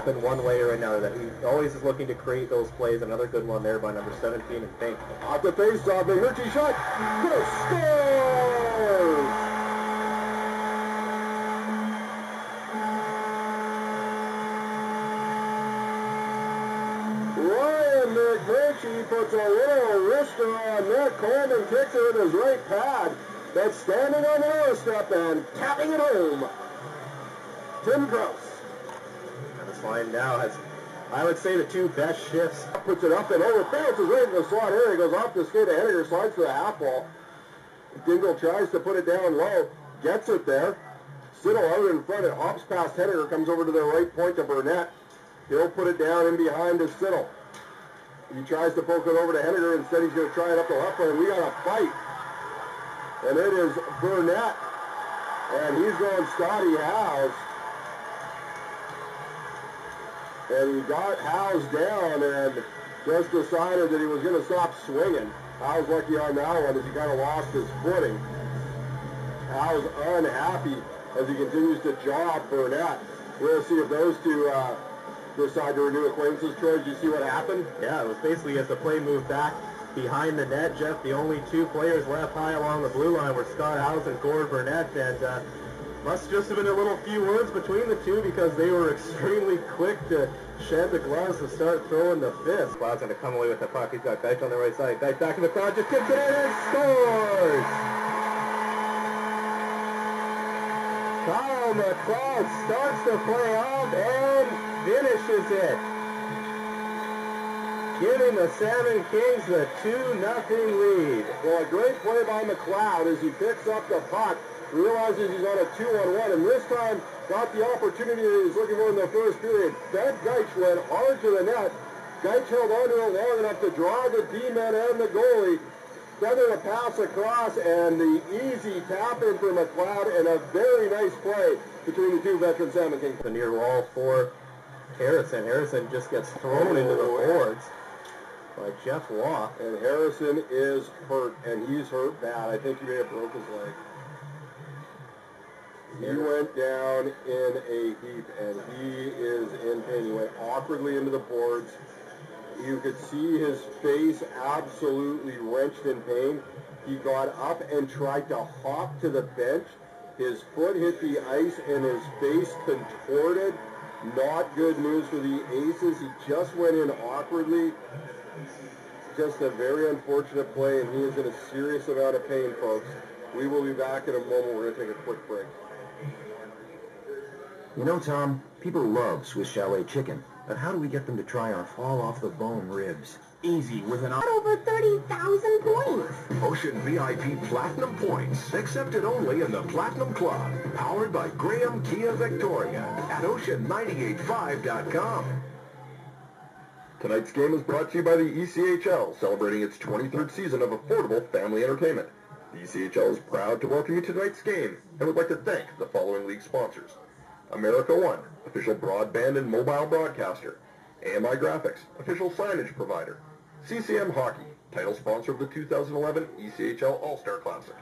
happen one way or another, that he always is looking to create those plays. Another good one there by number 17 in pink. Off the face-off, the Richie shot, scores! Ryan McMurchie puts a little wrister on net. Coleman kicks it with his right pad. That's standing on the doorstep and tapping it home. Tim Kraus. And this line now has, I would say, the two best shifts. Puts it up and over, bounces right in the slot here. He goes off the skate of Henniger, slides to the half wall. Dingle tries to put it down low, gets it there. Siddle out in front, it hops past Henniger, comes over to the right point to Burnett. He'll put it down in behind to Siddle. He tries to poke it over to Henniger. Instead, he's going to try it up the left lane. We got a fight. And it is Burnett. And he's going Scotty Howes. And he got Howes down and just decided that he was going to stop swinging. Howes lucky on that one as he kind of lost his footing. Howes unhappy as he continues to job Burnett. We'll see if those two decide to renew acquaintances. Troy, did you see what happened? Yeah, it was basically as the play moved back behind the net, Jeff, the only two players left high along the blue line were Scott Howes and Gord Burnett, and must just have been a little few words between the two because they were extremely quick to shed the gloves and start throwing the fist. McLeod's going to come away with the puck. He's got Geich on the right side. Geich back in the crowd, just gets it in and scores! Kyle McLeod starts the play off and finishes it, giving the Salmon Kings the 2-0 lead. Well, a great play by McLeod as he picks up the puck, realizes he's on a 2-on-1, and this time got the opportunity that he was looking for in the first period. That Geich went hard to the net. Geich held on to it long enough to draw the D-man and the goalie. Feather a pass across, and the easy tap in for McLeod, and a very nice play between the two veteran Salmon Kings. The near wall for Harrison. Harrison just gets thrown into the boards by Jeff Waugh. And Harrison is hurt, and he's hurt bad. I think he may have broke his leg. He went down in a heap, and he is in pain. He went awkwardly into the boards. You could see his face absolutely wrenched in pain. He got up and tried to hop to the bench. His foot hit the ice, and his face contorted. Not good news for the Aces. He just went in awkwardly. Just a very unfortunate play, and he is in a serious amount of pain, folks. We will be back in a moment. We're going to take a quick break. You know, Tom, people love Swiss Chalet chicken, but how do we get them to try our fall-off-the-bone ribs? Easy with an... Over 30,000 points. Ocean VIP Platinum points, accepted only in the Platinum Club. Powered by Graham Kia Victoria at ocean985.com. Tonight's game is brought to you by the ECHL, celebrating its 23rd season of affordable family entertainment. The ECHL is proud to welcome you to tonight's game and would like to thank the following league sponsors. America One, official broadband and mobile broadcaster. AMI Graphics, official signage provider. CCM Hockey, title sponsor of the 2011 ECHL All-Star Classic.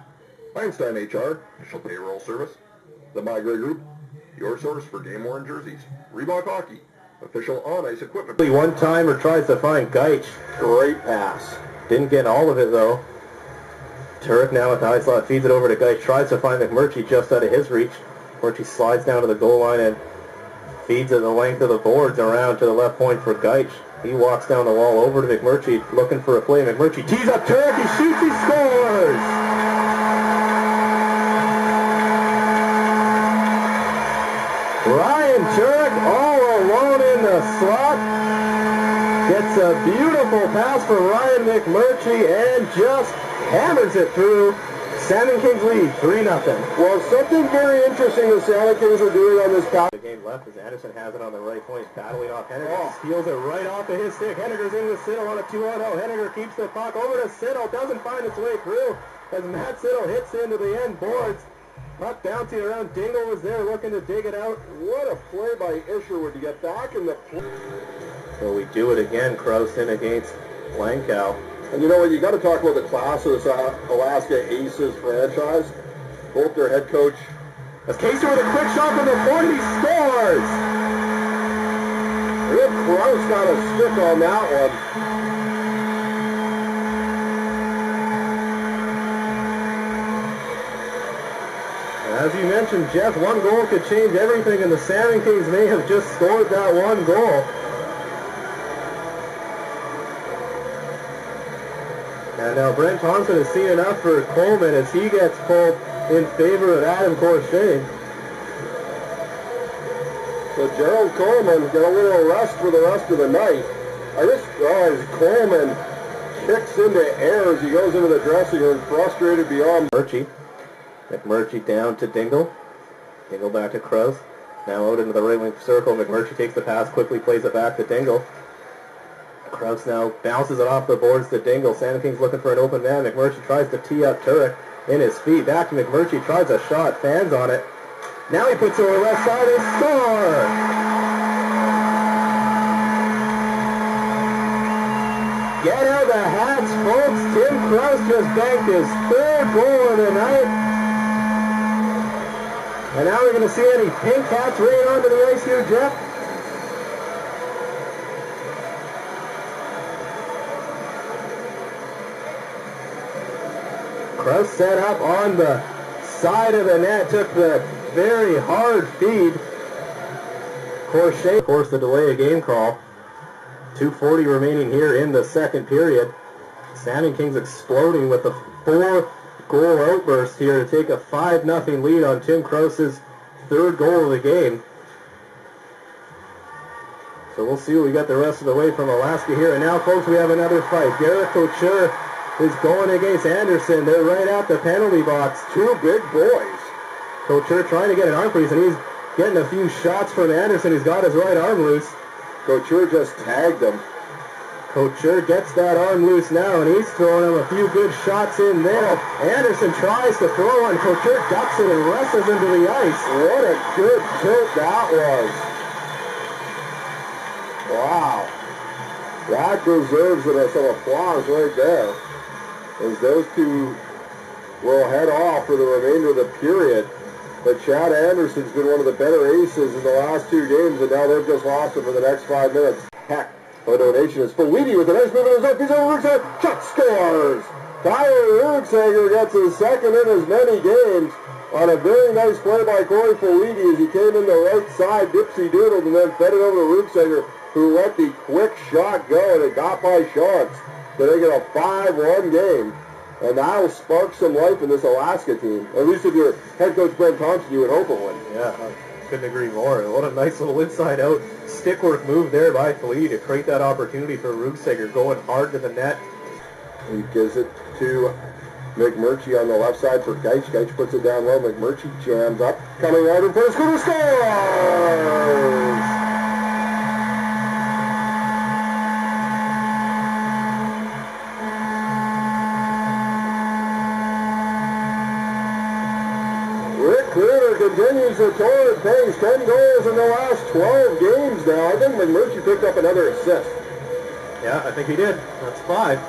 Einstein HR, official payroll service. The Migrate Group, your source for game-worn jerseys. Reebok Hockey, official on-ice equipment. One-timer tries to find Geich. Great pass. Didn't get all of it, though. Turek now with the high slot feeds it over to Geich. Tries to find McMurchie just out of his reach. McMurchie slides down to the goal line and feeds it the length of the boards around to the left point for Geich. He walks down the wall over to McMurchie looking for a play. McMurchie tees up Turek. He shoots. He scores! Ryan Turek all alone in the slot. Gets a beautiful pass for Ryan McMurchie and just hammers it through. Salmon Kings lead 3-0. Well, something very interesting the Salmon Kings are doing on this pass. The game left as Anderson has it on the right point, battling off Henniger. Steals it right off of his stick. Henniger's in with Siddle on a 2-on-0. Henniger keeps the puck over to Siddle. Doesn't find its way through as Matt Siddle hits into the end boards. Puck bouncing around. Dingle was there looking to dig it out. What a play by Isherwood to get back in the play. So we do it again. Kraus in against Blankow. And you know what? You got to talk about the class of this Alaska Aces franchise. Both their head coach. As Casey with a quick shot from the point, he scores! Rick Kraus got a stick on that one. As you mentioned, Jeff, one goal could change everything, and the Salmon Kings may have just scored that one goal. And now Brent Thompson has seen enough for Coleman as he gets pulled in favor of Adam Corshane. So Gerald Coleman got a little rest for the rest of the night. As Coleman kicks into air as he goes into the dressing room, frustrated beyond. McMurchie down to Dingle. Dingle back to Kraus. Now out into the right wing circle. McMurchie takes the pass, quickly plays it back to Dingle. Kraus now bounces it off the boards to Dingle. Salmon Kings looking for an open man. McMurchie tries to tee up Turek in his feet. Back to McMurchie, tries a shot, fans on it. Now he puts it over the left side and score! Get out the hats, folks. Tim Kraus just banked his third goal of the night. And now we're going to see any pink hats rain onto the ice here, Jeff. Kraus set up on the side of the net, took the very hard feed. Corshane forced the delay of game call. 2:40 remaining here in the second period. Salmon Kings exploding with a 4-goal outburst here to take a 5-0 lead on Tim Kraus's third goal of the game. So we'll see what we got the rest of the way from Alaska here. And now, folks, we have another fight. Garrett Couture is going against Anderson. They're right at the penalty box. Two big boys. Couture trying to get an arm crease, and he's getting a few shots from Anderson. He's got his right arm loose. Couture just tagged him. Couture gets that arm loose now, and he's throwing him a few good shots in there. Anderson tries to throw one. Couture ducks it and wrestles into the ice. What a good tilt that was. Wow. That deserves some applause right there. As those two will head off for the remainder of the period. But Chad Anderson's been one of the better aces in the last two games, and now they've just lost him for the next 5 minutes. Heck, a donation is Falite with a nice move in his up. He's over Ruegsegger. Shot scores! Tyler Ruegsegger gets his second in as many games on a very nice play by Kory Falite as he came in the right side, dipsy-doodled, and then fed it over to Ruegsegger, who let the quick shot go, and it got by Sharks. So they get a 5-1 game. And that'll spark some life in this Alaska team. At least if you're head coach Brent Thompson, you would hope it would. Yeah, I couldn't agree more. What a nice little inside-out stick work move there by Falite to create that opportunity for Ruegsegger going hard to the net. He gives it to McMurchie on the left side for Geich. Geich puts it down low. McMurchie jams up. Coming right in front of Cleaver, scores! Cleaver continues the torrid pace. 10 goals in the last 12 games now. I think McMurchie picked up another assist. Yeah, I think he did. That's 5.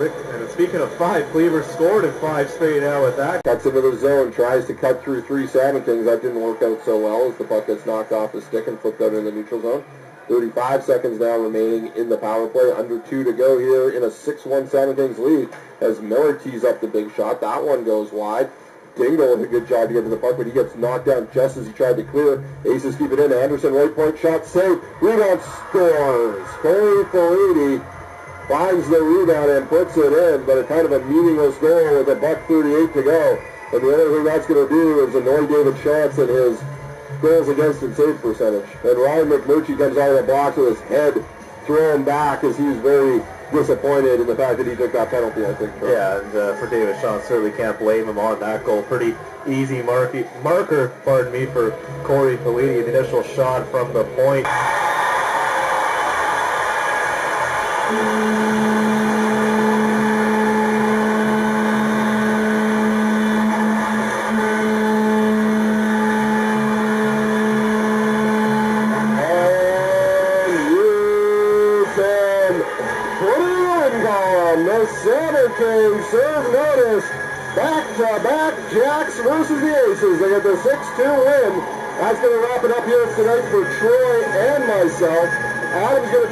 And speaking of 5, Cleaver scored in 5 straight now with that. Cuts into the zone, tries to cut through 3 Salmon Kings. That didn't work out so well as the puck gets knocked off the stick and flipped out in the neutral zone. 35 seconds now remaining in the power play. Under 2 to go here in a 6-1 Salmon Kings lead as Miller tees up the big shot. That one goes wide. Dingle did a good job to get to the puck, but he gets knocked down just as he tried to clear. Aces keep it in. Anderson, right point shot, save. Rebound, scores. Kory Falite finds the rebound and puts it in, but a kind of a meaningless goal with $1:38 to go. And the other thing that's going to do is annoy David Schatz and his goals against and save percentage. And Ryan McMurchie comes out of the box with his head thrown back as he was very disappointed in the fact that he took that penalty, I think. Yeah, and for David Shaw, certainly can't blame him on that goal. Pretty easy marker, for Kory Falite. The initial shot from the point. Serve notice, back-to-back Jacks versus the Aces. They get the 6-2 win. That's going to wrap it up here tonight for Troy and myself. Adam's going to take